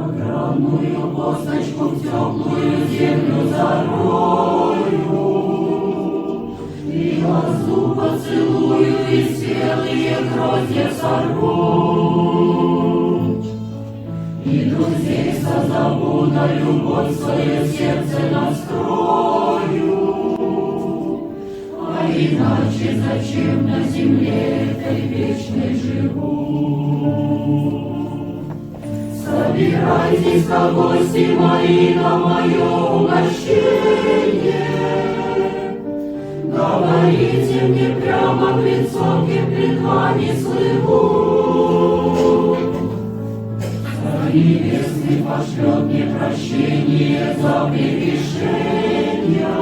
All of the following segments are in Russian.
Огромную косточку в теплую землю зарою, и лозу поцелую, и спелые гроздья сорву, и друзей созову, на любовь свое сердце настрою. А иначе зачем на земле этой вечной живу? Собирайтесь, гости мои, на мое угощение. Говорите мне прямо в лицо, кем пред вами слыву. За небесный пошлет мне прощение за прегрешения.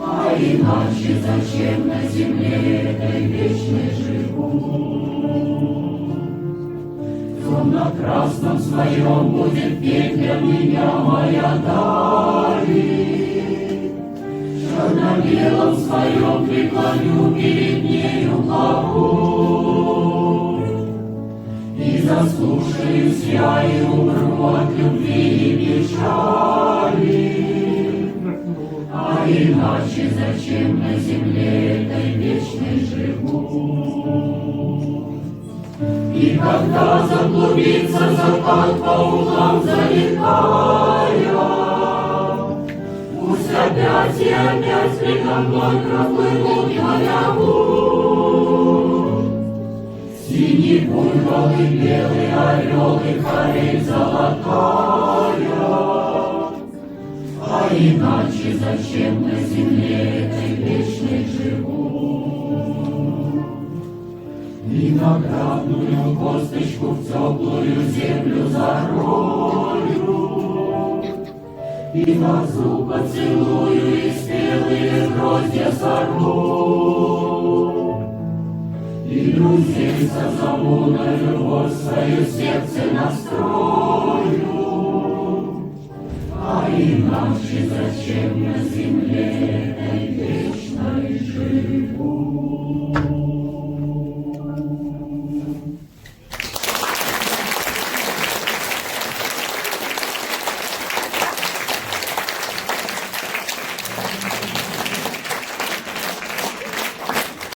А иначе зачем на земле этой вечной живу? На красном своем будет петь для меня моя даль. В черно-белом своем преклоню перед нею главу. И заслушаюсь я и умру от любви и печали. А иначе зачем на земле этой вечной живу? И когда заклубится закат по углам залетая, пусть опять и опять предо мной проплывут наяву. Синий буйвол и белый орел и хорей золотая. А иначе зачем на земле этой вечной живу? Виноградную косточку в теплую землю зарою, и лозу поцелую, и спелые гроздья сорву, и друзей созову, на любовь свое сердце настрою. А иначе зачем на